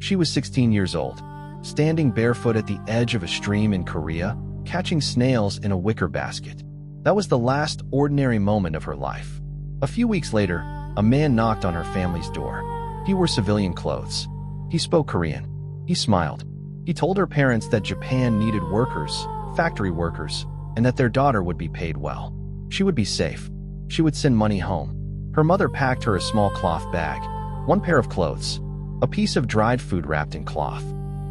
She was 16 years old, standing barefoot at the edge of a stream in Korea, catching snails in a wicker basket. That was the last ordinary moment of her life. A few weeks later, a man knocked on her family's door. He wore civilian clothes. He spoke Korean. He smiled. He told her parents that Japan needed workers, factory workers, and that their daughter would be paid well. She would be safe. She would send money home. Her mother packed her a small cloth bag, one pair of clothes, a piece of dried food wrapped in cloth.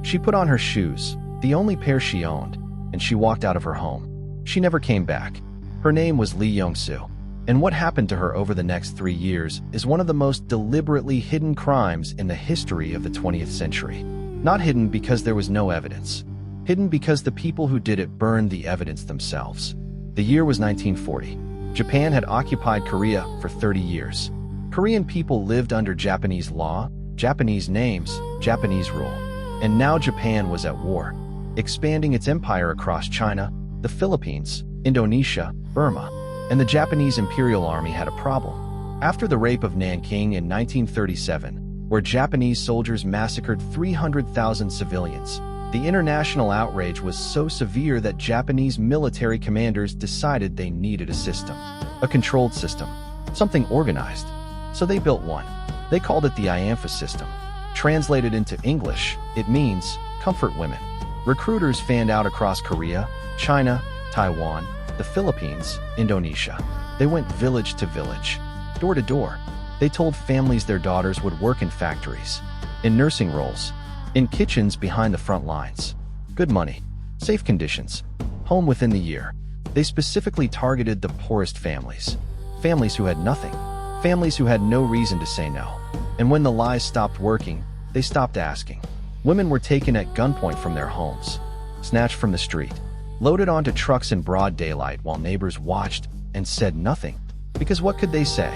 She put on her shoes, the only pair she owned, and she walked out of her home. She never came back. Her name was Lee Young-soo, and what happened to her over the next 3 years is one of the most deliberately hidden crimes in the history of the 20th century. Not hidden because there was no evidence. Hidden because the people who did it burned the evidence themselves. The year was 1940. Japan had occupied Korea for 30 years. Korean people lived under Japanese law, Japanese names, Japanese rule. And now Japan was at war, expanding its empire across China, the Philippines, Indonesia, Burma. And the Japanese Imperial Army had a problem. After the rape of Nanking in 1937, where Japanese soldiers massacred 300,000 civilians, the international outrage was so severe that Japanese military commanders decided they needed a system, a controlled system, something organized. So they built one. They called it the IAMFA system. Translated into English, it means comfort women. Recruiters fanned out across Korea, China, Taiwan, the Philippines, Indonesia. They went village to village, door to door. They told families their daughters would work in factories, in nursing roles, in kitchens behind the front lines. Good money, safe conditions, home within the year. They specifically targeted the poorest families, families who had nothing, families who had no reason to say no. And when the lies stopped working, they stopped asking. Women were taken at gunpoint from their homes, snatched from the street, loaded onto trucks in broad daylight while neighbors watched and said nothing. Because what could they say?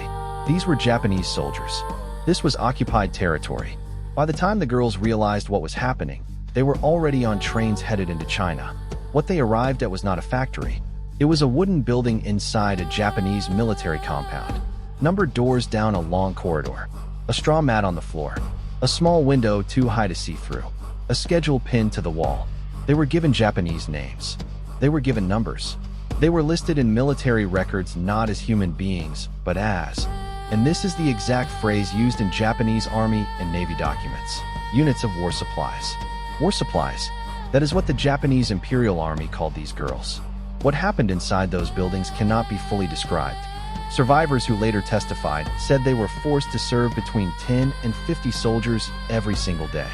These were Japanese soldiers. This was occupied territory. By the time the girls realized what was happening, they were already on trains headed into China. What they arrived at was not a factory. It was a wooden building inside a Japanese military compound. Numbered doors down a long corridor. A straw mat on the floor. A small window too high to see through. A schedule pinned to the wall. They were given Japanese names. They were given numbers. They were listed in military records not as human beings, but as, and this is the exact phrase used in Japanese Army and Navy documents, units of war supplies. War supplies. That is what the Japanese Imperial Army called these girls. What happened inside those buildings cannot be fully described. Survivors who later testified said they were forced to serve between 10 and 50 soldiers every single day.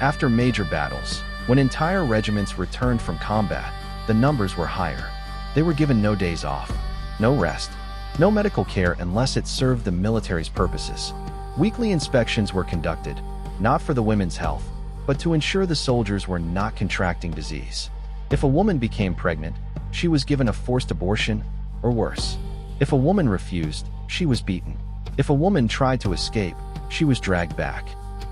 After major battles, when entire regiments returned from combat, the numbers were higher. They were given no days off, no rest, no medical care unless it served the military's purposes. Weekly inspections were conducted, not for the women's health, but to ensure the soldiers were not contracting disease. If a woman became pregnant, she was given a forced abortion, or worse. If a woman refused, she was beaten. If a woman tried to escape, she was dragged back.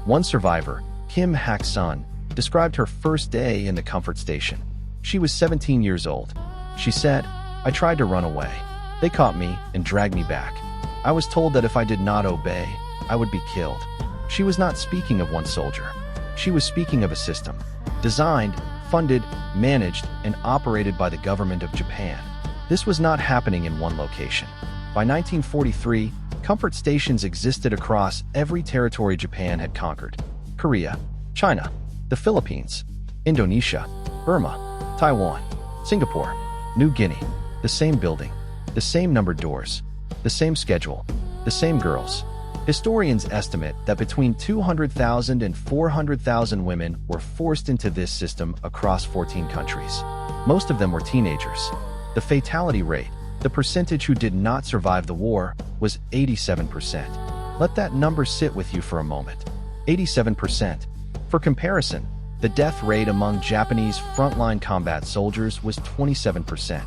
One survivor, Kim Hak-sun, described her first day in the comfort station. She was 17 years old. She said, "I tried to run away. They caught me and dragged me back. I was told that if I did not obey, I would be killed." She was not speaking of one soldier. She was speaking of a system, designed, funded, managed, and operated by the government of Japan. This was not happening in one location. By 1943, comfort stations existed across every territory Japan had conquered: Korea, China, the Philippines, Indonesia, Burma, Taiwan, Singapore, New Guinea. The same building, the same numbered doors, the same schedule, the same girls. Historians estimate that between 200,000 and 400,000 women were forced into this system across 14 countries. Most of them were teenagers. The fatality rate, the percentage who did not survive the war, was 87%. Let that number sit with you for a moment. 87%. For comparison, the death rate among Japanese frontline combat soldiers was 27%.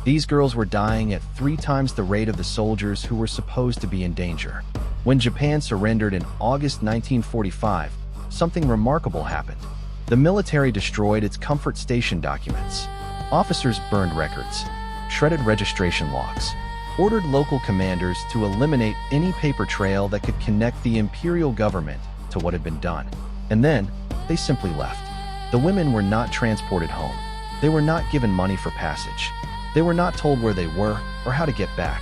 These girls were dying at 3 times the rate of the soldiers who were supposed to be in danger. When Japan surrendered in August 1945, something remarkable happened. The military destroyed its comfort station documents. Officers burned records, shredded registration logs, ordered local commanders to eliminate any paper trail that could connect the imperial government to what had been done. And then, they simply left. The women were not transported home. They were not given money for passage. They were not told where they were or how to get back.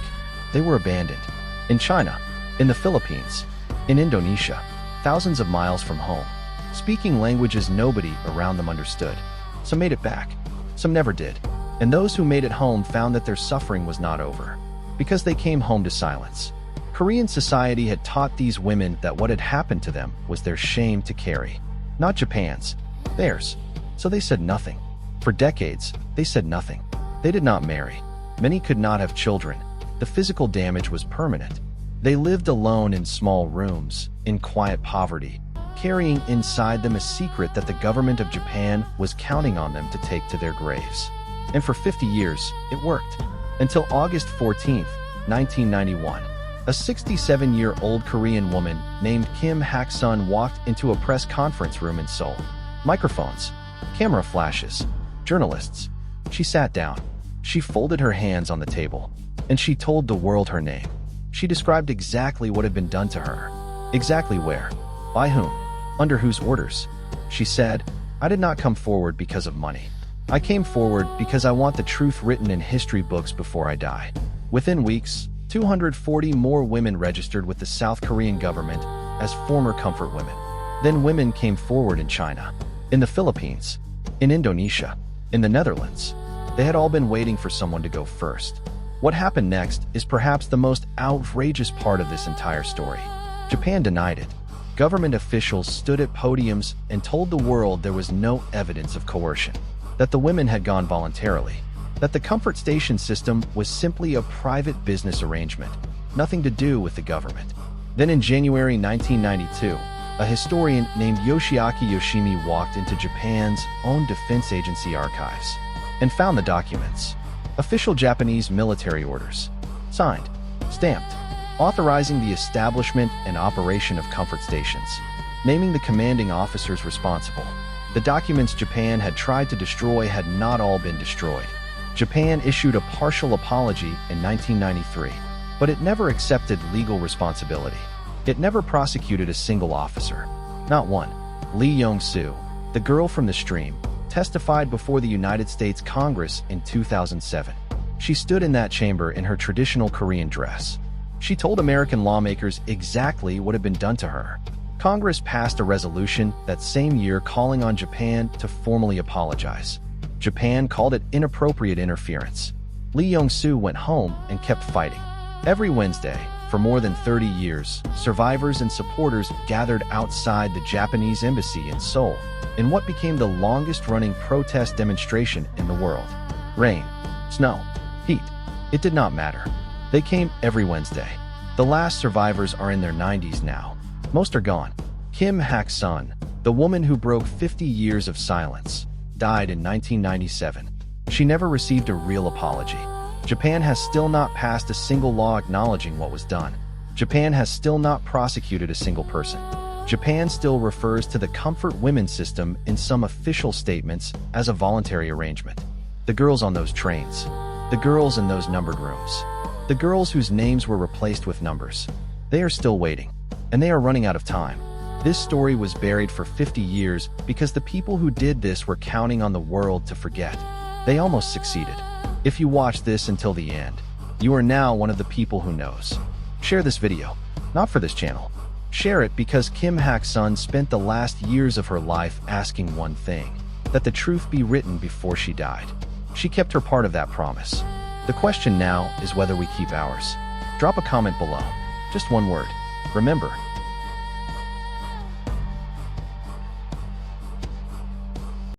They were abandoned. In China, in the Philippines, in Indonesia, thousands of miles from home, speaking languages nobody around them understood. Some made it back. Some never did. And those who made it home found that their suffering was not over, because they came home to silence. Korean society had taught these women that what had happened to them was their shame to carry, not Japan's, theirs. So they said nothing. For decades, they said nothing. They did not marry. Many could not have children. The physical damage was permanent. They lived alone in small rooms, in quiet poverty, carrying inside them a secret that the government of Japan was counting on them to take to their graves. And for 50 years, it worked. Until August 14, 1991. A 67-year-old Korean woman named Kim Hak-sun walked into a press conference room in Seoul. Microphones, camera flashes, journalists. She sat down. She folded her hands on the table, and she told the world her name. She described exactly what had been done to her, exactly where, by whom, under whose orders. She said, "I did not come forward because of money. I came forward because I want the truth written in history books before I die." Within weeks, 240 more women registered with the South Korean government as former comfort women. Then women came forward in China, in the Philippines, in Indonesia, in the Netherlands. They had all been waiting for someone to go first. What happened next is perhaps the most outrageous part of this entire story. Japan denied it. Government officials stood at podiums and told the world there was no evidence of coercion, that the women had gone voluntarily, that the comfort station system was simply a private business arrangement, nothing to do with the government. Then in January 1992, a historian named Yoshiaki Yoshimi walked into Japan's own defense agency archives and found the documents. Official Japanese military orders, signed, stamped, authorizing the establishment and operation of comfort stations, naming the commanding officers responsible. The documents Japan had tried to destroy had not all been destroyed. Japan issued a partial apology in 1993, but it never accepted legal responsibility. It never prosecuted a single officer. Not one. Lee Yong-soo, the girl from the stream, testified before the United States Congress in 2007. She stood in that chamber in her traditional Korean dress. She told American lawmakers exactly what had been done to her. Congress passed a resolution that same year calling on Japan to formally apologize. Japan called it inappropriate interference. Lee Yong-soo went home and kept fighting. Every Wednesday, for more than 30 years, survivors and supporters gathered outside the Japanese embassy in Seoul in what became the longest-running protest demonstration in the world. Rain, snow, heat, it did not matter. They came every Wednesday. The last survivors are in their 90s now. Most are gone. Kim Hak-sun, the woman who broke 50 years of silence, died in 1997. She never received a real apology. Japan has still not passed a single law acknowledging what was done. Japan has still not prosecuted a single person. Japan still refers to the comfort women system in some official statements as a voluntary arrangement. The girls on those trains, the girls in those numbered rooms, the girls whose names were replaced with numbers, they are still waiting, and they are running out of time. This story was buried for 50 years because the people who did this were counting on the world to forget. They almost succeeded. If you watch this until the end, you are now one of the people who knows. Share this video, not for this channel. Share it because Kim Hak-sun spent the last years of her life asking one thing, that the truth be written before she died. She kept her part of that promise. The question now is whether we keep ours. Drop a comment below. Just one word. Remember,